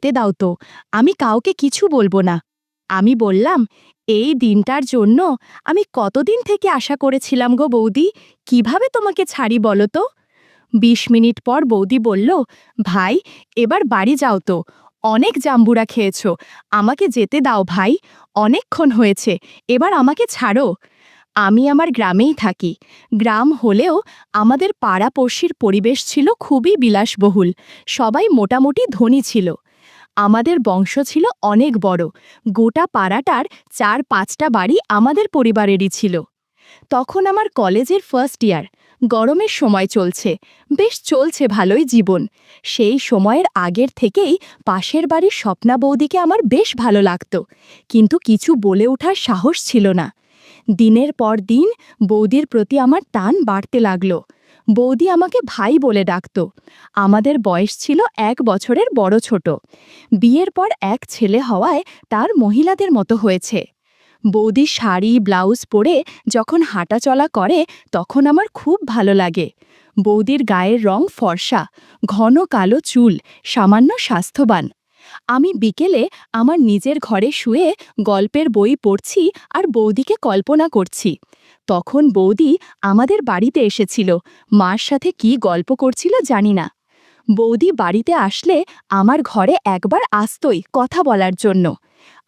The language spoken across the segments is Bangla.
করতে দাও তো, আমি কাউকে কিছু বলবো না। আমি বললাম, এই দিনটার জন্য আমি কতদিন থেকে আশা করেছিলাম গো বৌদি, কিভাবে তোমাকে ছাড়ি বলো তো। ২০ মিনিট পর বৌদি বলল, ভাই এবার বাড়ি যাও তো, অনেক জাম্বুরা খেয়েছ, আমাকে যেতে দাও ভাই, অনেকক্ষণ হয়েছে, এবার আমাকে ছাড়ো। আমি আমার গ্রামেই থাকি। গ্রাম হলেও আমাদের পাড়াপড়শির পরিবেশ ছিল খুবই বিলাসবহুল, সবাই মোটামুটি ধনী ছিল। আমাদের বংশ ছিল অনেক বড়, গোটা পাড়াটার ৪-৫টা বাড়ি আমাদের পরিবারেরই ছিল। তখন আমার কলেজের ফার্স্ট ইয়ার, গরমের সময় চলছে, বেশ চলছে ভালোই জীবন। সেই সময়ের আগের থেকেই পাশের বাড়ির স্বপ্না বৌদিকে আমার বেশ ভালো লাগতো, কিন্তু কিছু বলে ওঠার সাহস ছিল না। দিনের পর দিন বৌদির প্রতি আমার টান বাড়তে লাগলো। বৌদি আমাকে ভাই বলে ডাকত। আমাদের বয়স ছিল ১ বছরের বড় ছোট। বিয়ের পর এক ছেলে হওয়ায় তার মহিলাদের মতো হয়েছে। বৌদি শাড়ি ব্লাউজ পরে যখন হাঁটাচলা করে তখন আমার খুব ভালো লাগে। বৌদির গায়ের রং ফর্সা, ঘন কালো চুল, সামান্য স্বাস্থ্যবান। আমি বিকেলে আমার নিজের ঘরে শুয়ে গল্পের বই পড়ছি আর বৌদিকে কল্পনা করছি। তখন বৌদি আমাদের বাড়িতে এসেছিল, মার সাথে কি গল্প করছিল জানি না। বৌদি বাড়িতে আসলে আমার ঘরে একবার আসতই কথা বলার জন্য।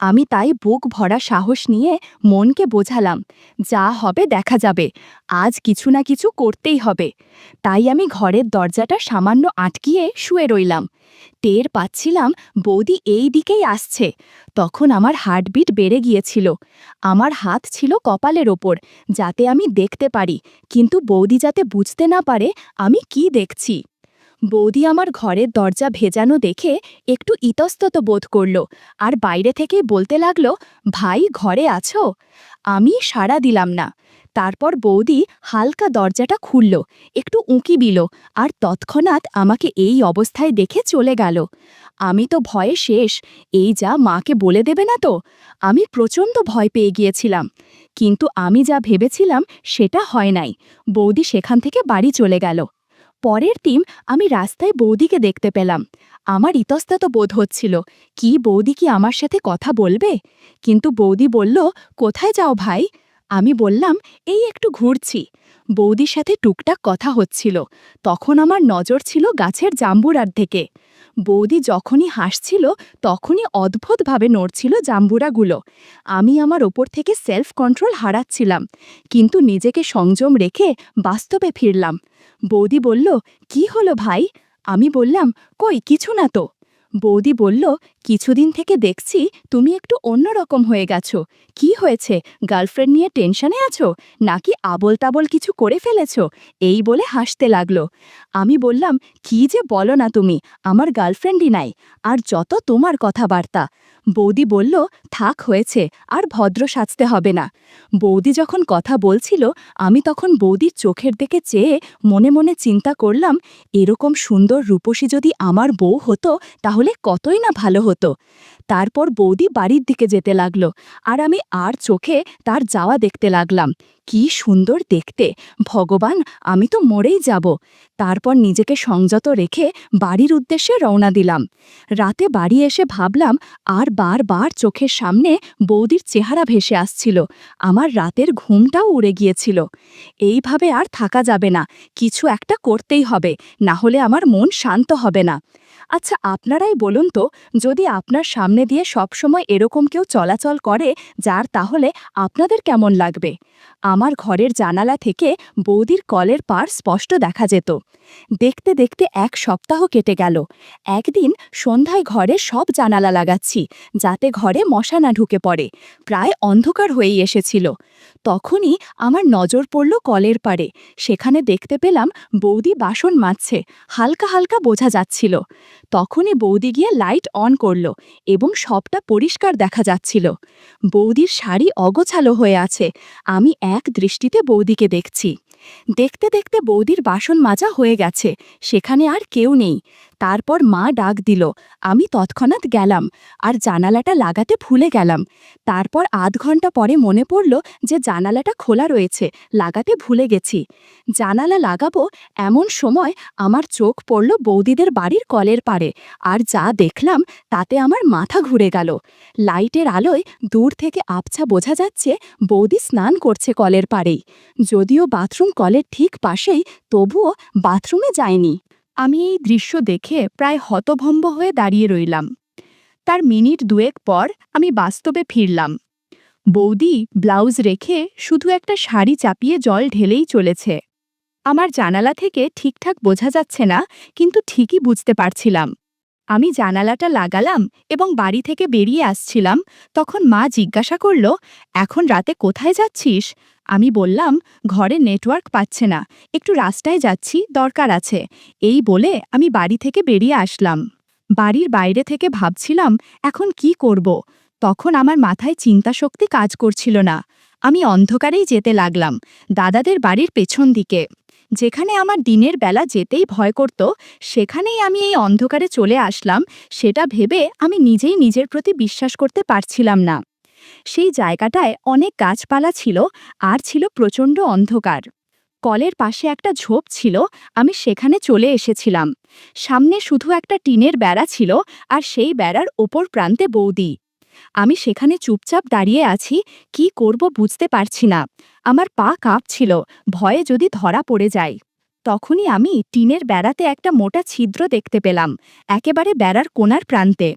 আমি তাই বুক ভরা সাহস নিয়ে মনকে বোঝালাম, যা হবে দেখা যাবে, আজ কিছু না কিছু করতেই হবে। তাই আমি ঘরের দরজাটা সামান্য আটকিয়ে শুয়ে রইলাম। টের পাচ্ছিলাম বৌদি এই দিকেই আসছে। তখন আমার হার্টবিট বেড়ে গিয়েছিল। আমার হাত ছিল কপালের ওপর, যাতে আমি দেখতে পারি, কিন্তু বৌদি যাতে বুঝতে না পারে আমি কি দেখছি। বৌদি আমার ঘরের দরজা ভেজানো দেখে একটু ইতস্তত বোধ করল আর বাইরে থেকেই বলতে লাগলো, ভাই ঘরে আছো? আমি সাড়া দিলাম না। তারপর বৌদি হালকা দরজাটা খুলল, একটু উঁকি দিল আর তৎক্ষণাৎ আমাকে এই অবস্থায় দেখে চলে গেল। আমি তো ভয়ে শেষ, এই যা মাকে বলে দেবে না তো। আমি প্রচণ্ড ভয় পেয়ে গিয়েছিলাম, কিন্তু আমি যা ভেবেছিলাম সেটা হয় নাই। বৌদি সেখান থেকে বাড়ি চলে গেল। পরের দিন আমি রাস্তায় বৌদিকে দেখতে পেলাম। আমার ইতস্তত বোধ হচ্ছিল, কি বৌদি কি আমার সাথে কথা বলবে? কিন্তু বৌদি বলল, কোথায় যাও ভাই? আমি বললাম, এই একটু ঘুরছি। বৌদির সাথে টুকটাক কথা হচ্ছিল। তখন আমার নজর ছিল গাছের জাম্বুরার দিকে। বৌদি যখনই হাসছিল তখনই অদ্ভুতভাবে নড়ছিল জাম্বুরাগুলো। আমি আমার ওপর থেকে সেলফ কন্ট্রোল হারাচ্ছিলাম, কিন্তু নিজেকে সংযম রেখে বাস্তবে ফিরলাম। বৌদি বলল, কি হলো ভাই? আমি বললাম, কই কিছু না তো। বৌদি বলল, কিছুদিন থেকে দেখছি তুমি একটু অন্যরকম হয়ে গেছো। কি হয়েছে? গার্লফ্রেন্ড নিয়ে টেনশনে আছো, নাকি আবোল তাবোল কিছু করে ফেলেছো? এই বলে হাসতে লাগলো। আমি বললাম, কি যে বলো না তুমি, আমার গার্লফ্রেন্ডই নাই, আর যত তোমার কথাবার্তা। বৌদি বলল, থাক হয়েছে, আর ভদ্র সাজতে হবে না। বৌদি যখন কথা বলছিল আমি তখন বৌদির চোখের দিকে চেয়ে মনে মনে চিন্তা করলাম, এরকম সুন্দর রূপসী যদি আমার বউ হতো তাহলে কতই না ভালো হতো। তারপর বৌদি বাড়ির দিকে যেতে লাগলো আর আমি আর চোখে তার যাওয়া দেখতে লাগলাম। কি সুন্দর দেখতে! ভগবান, আমি তো মরেই যাব। তারপর নিজেকে সংযত রেখে বাড়ির উদ্দেশ্যে রওনা দিলাম। রাতে বাড়ি এসে ভাবলাম, আর বারবার চোখের সামনে বৌদির চেহারা ভেসে আসছিল। আমার রাতের ঘুমটাও উড়ে গিয়েছিল। এইভাবে আর থাকা যাবে না, কিছু একটা করতেই হবে, না হলে আমার মন শান্ত হবে না। আচ্ছা আপনারাই বলুন তো, যদি আপনার সামনে দিয়ে সবসময় এরকম কেউ চলাচল করে যার, তাহলে আপনাদের কেমন লাগবে? আমার ঘরের জানালা থেকে বৌদির কলের পাড় স্পষ্ট দেখা যেত। দেখতে দেখতে ১ সপ্তাহ কেটে গেল। একদিন সন্ধ্যায় ঘরে সব জানালা লাগাচ্ছি, যাতে ঘরে মশা না ঢুকে পড়ে। প্রায় অন্ধকার হয়েই এসেছিল। তখনই আমার নজর পড়ল কলের পাড়ে। সেখানে দেখতে পেলাম বৌদি বাসন মাজছে, হালকা হালকা বোঝা যাচ্ছিল। তখনই বৌদি গিয়ে লাইট অন করল এবং সবটা পরিষ্কার দেখা যাচ্ছিল। বৌদির শাড়ি অগোছালো হয়ে আছে। আমি এক দৃষ্টিতে বৌদিকে দেখছি। দেখতে দেখতে বৌদির বাসন মাজা হয়ে গেছে, সেখানে আর কেউ নেই। তারপর মা ডাক দিল। আমি তৎক্ষণাৎ গেলাম আর জানালাটা লাগাতে ভুলে গেলাম। তারপর আধ ঘন্টা পরে মনে পড়ল যে জানালাটা খোলা রয়েছে, লাগাতে ভুলে গেছি। জানালা লাগাবো এমন সময় আমার চোখ পড়ল বৌদিদের বাড়ির কলের পাড়ে, আর যা দেখলাম তাতে আমার মাথা ঘুরে গেল। লাইটের আলোয় দূর থেকে আবছা বোঝা যাচ্ছে বৌদি স্নান করছে কলের পাড়েই। যদিও বাথরুম কলের ঠিক পাশেই, তবুও বাথরুমে যায়নি। আমি এই দৃশ্য দেখে প্রায় হতভম্ব হয়ে দাঁড়িয়ে রইলাম। তার মিনিট দুয়েক পর আমি বাস্তবে ফিরলাম। বৌদি ব্লাউজ রেখে শুধু একটা শাড়ি চাপিয়ে জল ঢেলেই চলেছে। আমার জানালা থেকে ঠিকঠাক বোঝা যাচ্ছে না, কিন্তু ঠিকই বুঝতে পারছিলাম। আমি জানালাটা লাগালাম এবং বাড়ি থেকে বেরিয়ে আসছিলাম। তখন মা জিজ্ঞাসা করল, এখন রাতে কোথায় যাচ্ছিস? আমি বললাম, ঘরে নেটওয়ার্ক পাচ্ছে না, একটু রাস্তায় যাচ্ছি, দরকার আছে। এই বলে আমি বাড়ি থেকে বেরিয়ে আসলাম। বাড়ির বাইরে থেকে ভাবছিলাম এখন কি করব। তখন আমার মাথায় চিন্তাশক্তি কাজ করছিল না। আমি অন্ধকারেই যেতে লাগলাম, দাদাদের বাড়ির পেছন দিকে। যেখানে আমার দিনের বেলা যেতেই ভয় করত, সেখানেই আমি এই অন্ধকারে চলে আসলাম। সেটা ভেবে আমি নিজেই নিজের প্রতি বিশ্বাস করতে পারছিলাম না। সেই জায়গাটায় অনেক গাছপালা ছিল, আর ছিল প্রচণ্ড অন্ধকার। কলের পাশে একটা ঝোপ ছিল, আমি সেখানে চলে এসেছিলাম। সামনে শুধু একটা টিনের বেড়া ছিল, আর সেই বেড়ার ওপর প্রান্তে বৌদি। আমি সেখানে চুপচাপ দাঁড়িয়ে আছি, কি করব বুঝতে পারছি না। আমার পা কাঁপছিল, ভয়ে যদি ধরা পড়ে যায়। তখনই আমি টিনের বেড়াতে একটা মোটা ছিদ্র দেখতে পেলাম, একেবারে বেড়ার কোণার প্রান্তে।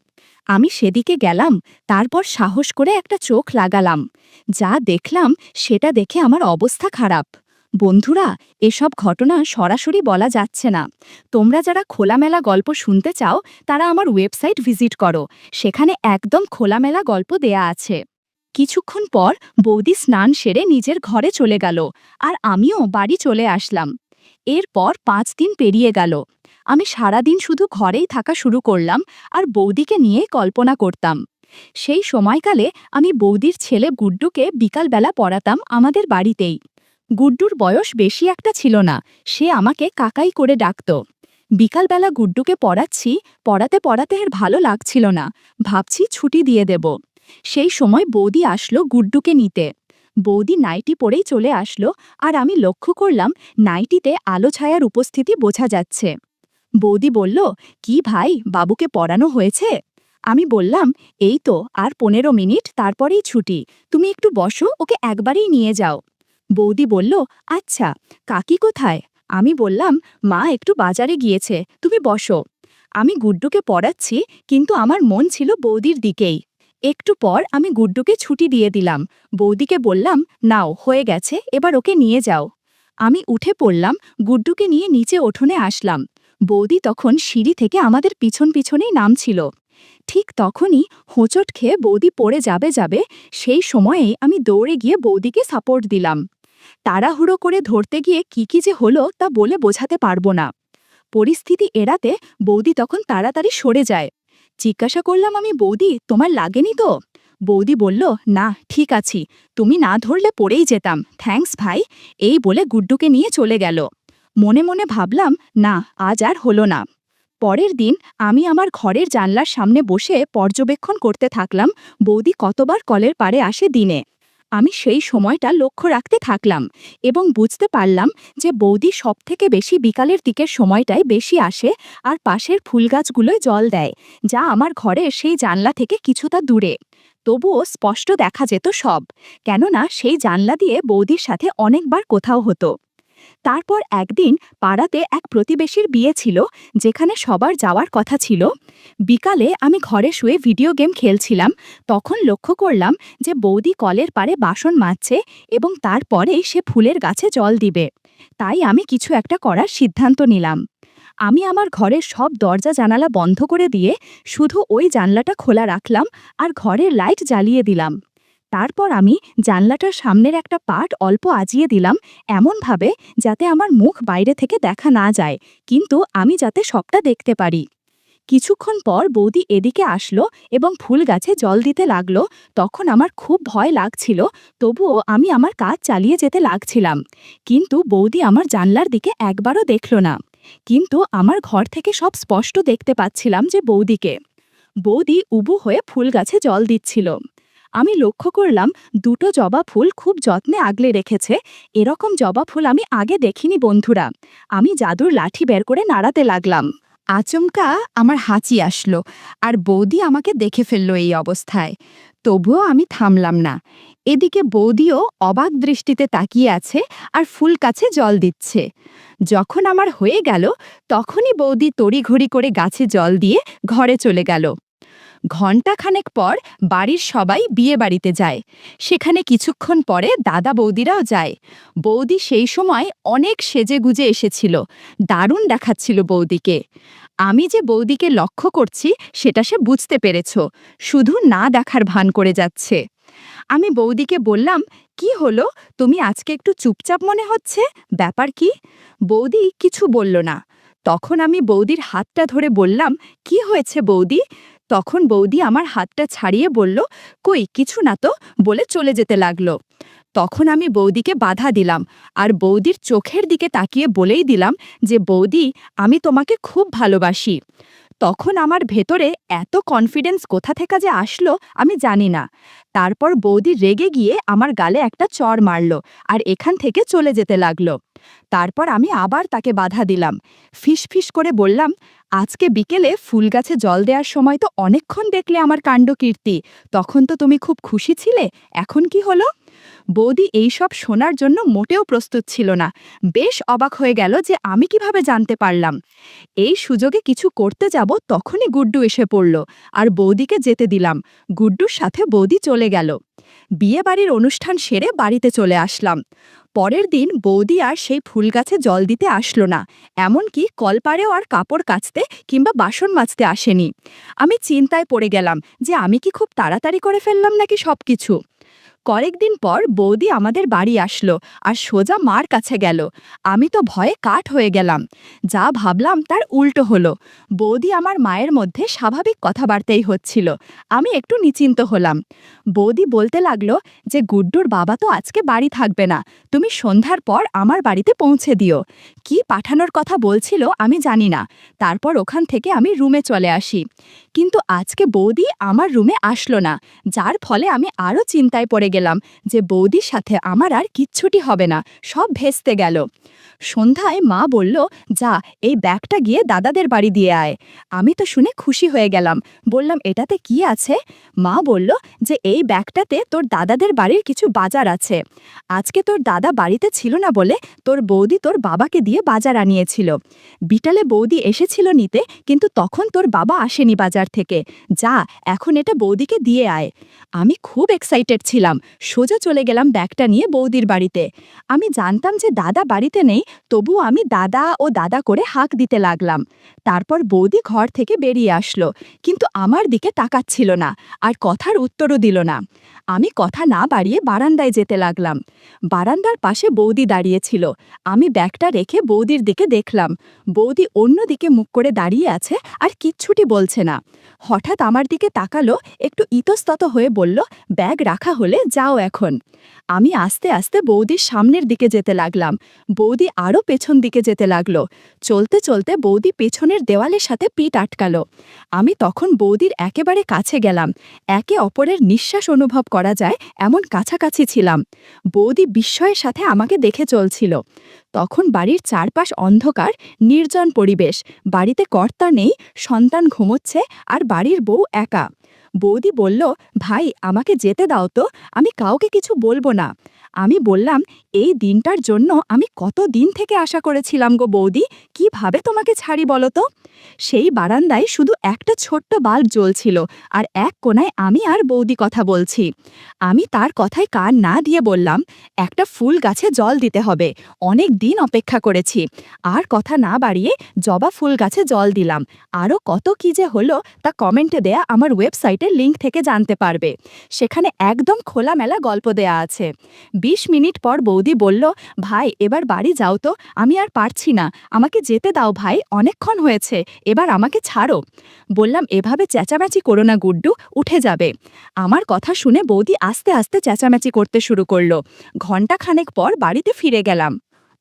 আমি সেদিকে গেলাম, তারপর সাহস করে একটা চোখ লাগালাম। যা দেখলাম সেটা দেখে আমার অবস্থা খারাপ। বন্ধুরা, এসব ঘটনা সরাসরি বলা যাচ্ছে না। তোমরা যারা খোলামেলা গল্প শুনতে চাও, তারা আমার ওয়েবসাইট ভিজিট করো, সেখানে একদম খোলামেলা গল্প দেয়া আছে। কিছুক্ষণ পর বৌদি স্নান সেরে নিজের ঘরে চলে গেল, আর আমিও বাড়ি চলে আসলাম। এরপর 5 দিন পেরিয়ে গেল। আমি সারাদিন শুধু ঘরেই থাকা শুরু করলাম, আর বৌদিকে নিয়ে কল্পনা করতাম। সেই সময়কালে আমি বৌদির ছেলে গুড্ডুকে বিকালবেলা পড়াতাম আমাদের বাড়িতেই। গুড্ডুর বয়স বেশি একটা ছিল না, সে আমাকে কাকাই করে ডাকত। বিকালবেলা গুড্ডুকে পড়াচ্ছি, পড়াতে পড়াতে এর ভালো লাগছিল না, ভাবছি ছুটি দিয়ে দেব। সেই সময় বৌদি আসলো গুড্ডুকে নিতে। বৌদি নাইটি পরেই চলে আসলো, আর আমি লক্ষ্য করলাম নাইটিতে আলো ছায়ার উপস্থিতি বোঝা যাচ্ছে। বৌদি বলল, কি ভাই, বাবুকে পড়ানো হয়েছে? আমি বললাম, এই তো, আর 15 মিনিট তারপরেই ছুটি, তুমি একটু বসো, ওকে একবারেই নিয়ে যাও। বৌদি বলল, আচ্ছা, কাকি কোথায়? আমি বললাম, মা একটু বাজারে গিয়েছে, তুমি বসো। আমি গুড্ডুকে পড়াচ্ছি, কিন্তু আমার মন ছিল বৌদির দিকেই। একটু পর আমি গুড্ডুকে ছুটি দিয়ে দিলাম। বৌদিকে বললাম, নাও, হয়ে গেছে, এবার ওকে নিয়ে যাও। আমি উঠে পড়লাম, গুড্ডুকে নিয়ে নিচে উঠোনে আসলাম। বৌদি তখন সিঁড়ি থেকে আমাদের পিছন পিছনেই নামছিল। ঠিক তখনই হোঁচট খেয়ে বৌদি পড়ে যাবে, সেই সময়েই আমি দৌড়ে গিয়ে বৌদিকে সাপোর্ট দিলাম। তাড়াহুড়ো করে ধরতে গিয়ে কি যে হলো তা বলে বোঝাতে পারবো না। পরিস্থিতি এড়াতে বৌদি তখন তাড়াতাড়ি সরে যায়। জিজ্ঞাসা করলাম আমি, বৌদি, তোমার লাগেনি তো? বৌদি বলল, না, ঠিক আছি, তুমি না ধরলে পড়েই যেতাম, থ্যাঙ্কস ভাই। এই বলে গুড্ডুকে নিয়ে চলে গেল। মনে মনে ভাবলাম, না, আজ আর হলো না। পরের দিন আমি আমার ঘরের জানলার সামনে বসে পর্যবেক্ষণ করতে থাকলাম বৌদি কতবার কলের পাড়ে আসে দিনে। আমি সেই সময়টা লক্ষ্য রাখতে থাকলাম এবং বুঝতে পারলাম যে বৌদি সবথেকে বেশি বিকালের দিকের সময়টায় বেশি আসে, আর পাশের ফুলগাছগুলোয় জল দেয়, যা আমার ঘরের সেই জানলা থেকে কিছুটা দূরে। তবুও স্পষ্ট দেখা যেত সব, কেননা সেই জানলা দিয়ে বৌদির সাথে অনেকবার কোথাও হতো। তারপর একদিন পাড়াতে এক প্রতিবেশীর বিয়ে ছিল, যেখানে সবার যাওয়ার কথা ছিল। বিকালে আমি ঘরে শুয়ে ভিডিও গেম খেলছিলাম, তখন লক্ষ্য করলাম যে বৌদি কলের পাড়ে বাসন মাজছে এবং তারপরেই সে ফুলের গাছে জল দিবে। তাই আমি কিছু একটা করার সিদ্ধান্ত নিলাম। আমি আমার ঘরের সব দরজা জানালা বন্ধ করে দিয়ে শুধু ওই জানলাটা খোলা রাখলাম, আর ঘরের লাইট জ্বালিয়ে দিলাম। তারপর আমি জানলাটার সামনের একটা পার্ট অল্প আজিয়ে দিলাম, এমনভাবে যাতে আমার মুখ বাইরে থেকে দেখা না যায়, কিন্তু আমি যাতে সবটা দেখতে পারি। কিছুক্ষণ পর বৌদি এদিকে আসলো এবং ফুল গাছে জল দিতে লাগলো। তখন আমার খুব ভয় লাগছিল, তবুও আমি আমার কাজ চালিয়ে যেতে লাগছিলাম। কিন্তু বৌদি আমার জানলার দিকে একবারও দেখল না। কিন্তু আমার ঘর থেকে সব স্পষ্ট দেখতে পাচ্ছিলাম যে বৌদি উবু হয়ে ফুল গাছে জল দিচ্ছিল। আমি লক্ষ্য করলাম দুটো জবা ফুল খুব যত্নে আগলে রেখেছে। এরকম জবা ফুল আমি আগে দেখিনি বন্ধুরা। আমি জাদুর লাঠি বের করে নাড়াতে লাগলাম। আচমকা আমার হাঁচি আসলো, আর বৌদি আমাকে দেখে ফেলল এই অবস্থায়। তবুও আমি থামলাম না। এদিকে বৌদিও অবাক দৃষ্টিতে তাকিয়ে আছে আর ফুল কাছে জল দিচ্ছে। যখন আমার হয়ে গেল, তখনই বৌদি তড়িঘড়ি করে গাছে জল দিয়ে ঘরে চলে গেল। ঘণ্টাখানেক পর বাড়ির সবাই বিয়ে বাড়িতে যায়। সেখানে কিছুক্ষণ পরে দাদা বৌদিরাও যায়। বৌদি সেই সময় অনেক সেজেগুজে এসেছিল। দারুণ দেখাচ্ছিল বৌদিকে। আমি যে বৌদিকে লক্ষ্য করছি সেটা সে বুঝতে পেরেছ, শুধু না দেখার ভান করে যাচ্ছে। আমি বৌদিকে বললাম, কি হলো, তুমি আজকে একটু চুপচাপ মনে হচ্ছে, ব্যাপার কি? বৌদি কিছু বলল না। তখন আমি বৌদির হাতটা ধরে বললাম, কি হয়েছে বৌদি? তখন বৌদি আমার হাতটা ছাড়িয়ে বলল, কই কিছু না তো, বলে চলে যেতে লাগলো। তখন আমি বৌদিকে বাধা দিলাম, আর বৌদির চোখের দিকে তাকিয়ে বলেই দিলাম যে, বৌদি, আমি তোমাকে খুব ভালোবাসি। তখন আমার ভেতরে এত কনফিডেন্স কোথা থেকে যে আসলো আমি জানি না। তারপর বৌদি রেগে গিয়ে আমার গালে একটা চড় মারল, আর এখান থেকে চলে যেতে লাগলো। তারপর আমি আবার তাকে বাধা দিলাম। ফিসফিস করে বললাম, আজকে বিকেলে ফুল গাছে জল দেওয়ার সময় তো অনেকক্ষণ দেখলে আমার কাণ্ডকীর্তি, তখন তো তুমি খুব খুশি ছিলে, এখন কি হলো? বৌদি এইসব শোনার জন্য মোটেও প্রস্তুত ছিল না। বেশ অবাক হয়ে গেল যে আমি কিভাবে জানতে পারলাম। এই সুযোগে কিছু করতে যাব তখনই গুড্ডু এসে পড়ল, আর বৌদিকে যেতে দিলাম। গুড্ডুর সাথে বৌদি চলে গেল। বিয়েবাড়ির অনুষ্ঠান সেরে বাড়িতে চলে আসলাম। পরের দিন বৌদি আর সেই ফুল গাছে জল দিতে আসলো না, এমনকি কলপাড়েও আর কাপড় কাচতে কিংবা বাসন মাজতে আসেনি। আমি চিন্তায় পড়ে গেলাম যে আমি কি খুব তাড়াতাড়ি করে ফেললাম নাকি সবকিছু। কয়েকদিন পর বৌদি আমাদের বাড়ি আসলো আর সোজা মার কাছে গেল। আমি তো ভয়ে কাঠ হয়ে গেলাম। যা ভাবলাম তার উল্টো হলো। বৌদি আমার মায়ের মধ্যে স্বাভাবিক কথাবার্তাই হচ্ছিল। আমি একটু নিশ্চিন্ত হলাম। বৌদি বলতে লাগলো যে, গুড্ডুর বাবা তো আজকে বাড়ি থাকবে না, তুমি সন্ধ্যার পর আমার বাড়িতে পৌঁছে দিও। কি পাঠানোর কথা বলছিল আমি জানি না। তারপর ওখান থেকে আমি রুমে চলে আসি। কিন্তু আজকে বৌদি আমার রুমে আসলো না, যার ফলে আমি আরও চিন্তায় পড়ে গেলাম যে বৌদির সাথে আমার আর কিচ্ছুটি হবে না, সব ভেস্তে গেল। সন্ধ্যায় মা বলল, যা এই ব্যাগটা গিয়ে দাদাদের বাড়ি দিয়ে আয়। আমি তো শুনে খুশি হয়ে গেলাম। বললাম, এটাতে কি আছে? মা বলল যে এই ব্যাগটাতে তোর দাদাদের বাড়ির কিছু বাজার আছে। আজকে তোর দাদা বাড়িতে ছিল না বলে তোর বৌদি তোর বাবাকে দিয়ে বাজার আনিয়েছিল। বিটালে বৌদি এসেছিল নিতে, কিন্তু তখন তোর বাবা আসেনি বাজার থেকে। যা এখন এটা বৌদিকে দিয়ে আয়। আমি খুব এক্সাইটেড ছিলাম। সোজা চলে গেলাম ব্যাগটা নিয়ে বৌদির বাড়িতে। আমি জানতাম যে দাদা বাড়িতে নেই, তবু আমি দাদা ও দাদা করে হাঁক দিতে লাগলাম। তারপর বৌদি ঘর থেকে বেরিয়ে আসলো, কিন্তু আমার দিকে তাকাচ্ছিল না, আর কথার উত্তরও দিল না। আমি কথা না বাড়িয়ে বারান্দায় যেতে লাগলাম। বারান্দার পাশে বৌদি দাঁড়িয়েছিল। আমি ব্যাগটা রেখে বৌদির দিকে দেখলাম। বৌদি অন্য দিকে মুখ করে দাঁড়িয়ে আছে আর কিচ্ছুটি বলছে না। হঠাৎ আমার দিকে তাকালো, একটু ইতস্তত হয়ে বলল, ব্যাগ রাখা হলে যাও এখন। আমি আস্তে আস্তে বৌদির সামনের দিকে যেতে লাগলাম। বৌদি আরও পেছন দিকে যেতে লাগলো। চলতে চলতে বৌদি পেছনের দেওয়ালের সাথে পিঠ আটকালো। আমি তখন বৌদির একেবারে কাছে গেলাম। একে অপরের নিঃশ্বাস অনুভব করা যায় এমন কাছাকাছি ছিলাম। বৌদি বিস্ময়ের সাথে আমাকে দেখে চলছিল। তখন বাড়ির চারপাশ অন্ধকার, নির্জন পরিবেশ। বাড়িতে কর্তা নেই, সন্তান ঘুমোচ্ছে, আর বাড়ির বউ একা। বৌদি বলল, ভাই আমাকে যেতে দাও তো, আমি কাউকে কিছু বলবো না। আমি বললাম, এই দিনটার জন্য আমি কত দিন থেকে আশা করেছিলাম গো বৌদি, কিভাবে তোমাকে ছাড়ি বলো তো? সেই বারান্দায় শুধু একটা ছোট্ট বাল্ব জ্বলছিল, আর এক কোণায় আমি আর বৌদি কথা বলছি। আমি তার কথায় কান না দিয়ে বললাম, একটা ফুল গাছে জল দিতে হবে, অনেক দিন অপেক্ষা করেছি। আর কথা না বাড়িয়ে জবা ফুল গাছে জল দিলাম। আরও কত কি যে হলো তা কমেন্টে দেয়া আমার ওয়েবসাইটের লিঙ্ক থেকে জানতে পারবে। সেখানে একদম খোলামেলা গল্প দেয়া আছে। ২০ মিনিট পর বৌদি বলল, ভাই এবার বাড়ি যাও তো, আমি আর পারছি না, আমাকে যেতে দাও ভাই, অনেকক্ষণ হয়েছে, এবার আমাকে ছাড়ো। বললাম, এভাবে চেঁচামেচি করো না গুড্ডু, উঠে যাবে। আমার কথা শুনে বৌদি আস্তে আস্তে চেঁচামেচি করতে শুরু করলো। ঘণ্টাখানেক পর বাড়িতে ফিরে গেলাম।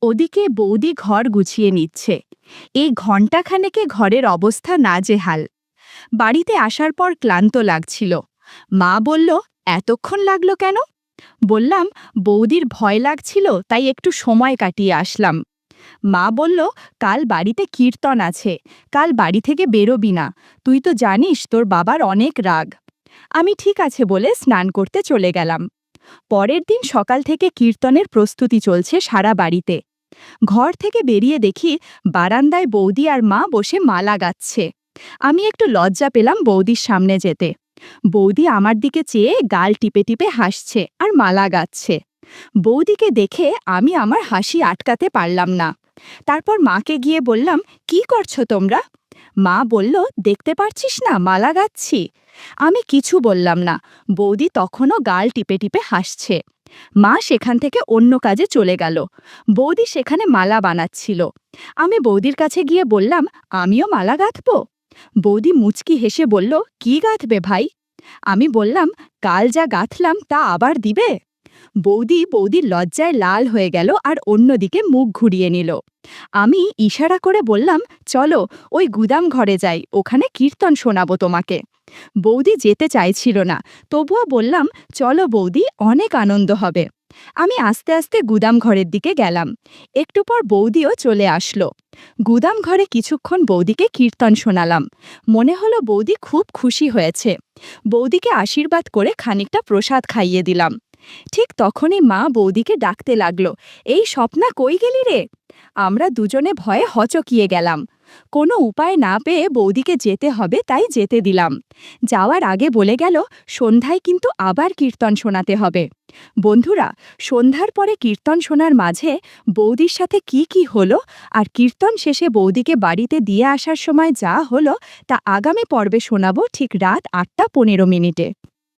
ওদিকে বৌদি ঘর গুছিয়ে নিচ্ছে। এই ঘণ্টাখানেকে ঘরের অবস্থা নাজেহাল। বাড়িতে আসার পর ক্লান্ত লাগছিল। মা বলল, এতক্ষণ লাগলো কেন? বললাম, বৌদির ভয় লাগছিল, তাই একটু সময় কাটিয়ে আসলাম। মা বলল, কাল বাড়িতে কীর্তন আছে, কাল বাড়ি থেকে বেরোবি না, তুই তো জানিস তোর বাবার অনেক রাগ। আমি ঠিক আছে বলে স্নান করতে চলে গেলাম। পরের দিন সকাল থেকে কীর্তনের প্রস্তুতি চলছে সারা বাড়িতে। ঘর থেকে বেরিয়ে দেখি বারান্দায় বৌদি আর মা বসে মালা গাচ্ছে। আমি একটু লজ্জা পেলাম বৌদির সামনে যেতে। বৌদি আমার দিকে চেয়ে গাল টিপে টিপে হাসছে আর মালা গাচ্ছে। বৌদিকে দেখে আমি আমার হাসি আটকাতে পারলাম না। তারপর মাকে গিয়ে বললাম, কি করছো তোমরা? মা বলল, দেখতে পারছিস না মালা গাচ্ছি। আমি কিছু বললাম না। বৌদি তখনও গাল টিপে টিপে হাসছে। মা সেখান থেকে অন্য কাজে চলে গেল। বৌদি সেখানে মালা বানাচ্ছিল। আমি বৌদির কাছে গিয়ে বললাম, আমিও মালা গাঁথব? বৌদি মুচকি হেসে বলল, কি গাঁথবে ভাই? আমি বললাম, কাল যা গাঁথলাম তা আবার দিবে? বৌদির লজ্জায় লাল হয়ে গেল আর অন্যদিকে মুখ ঘুরিয়ে নিল। আমি ইশারা করে বললাম, চলো ওই গুদাম ঘরে যাই, ওখানে কীর্তন শোনাবো তোমাকে। বৌদি যেতে চাইছিল না, তবুও বললাম, চলো বৌদি, অনেক আনন্দ হবে। আমি আস্তে আস্তে গুদাম ঘরের দিকে গেলাম। একটু পর বৌদিও চলে আসলো। গুদাম ঘরে কিছুক্ষণ বৌদিকে কীর্তন শোনালাম। মনে হলো বৌদি খুব খুশি হয়েছে। বৌদিকে আশীর্বাদ করে খানিকটা প্রসাদ খাইয়ে দিলাম। ঠিক তখনই মা বৌদিকে ডাকতে লাগলো, এই স্বপ্না, কই গেলি রে? আমরা দুজনে ভয়ে হচকিয়ে গেলাম। কোনো উপায় না পেয়ে বৌদিকে যেতে হবে, তাই যেতে দিলাম। যাওয়ার আগে বলে গেল, সন্ধ্যায় কিন্তু আবার কীর্তন শোনাতে হবে। বন্ধুরা, সন্ধ্যার পরে কীর্তন শোনার মাঝে বৌদির সাথে কি কি হলো আর কীর্তন শেষে বৌদিকে বাড়িতে দিয়ে আসার সময় যা হলো তা আগামী পর্বে শোনাবো ঠিক রাত ৮টা ১৫ মিনিটে।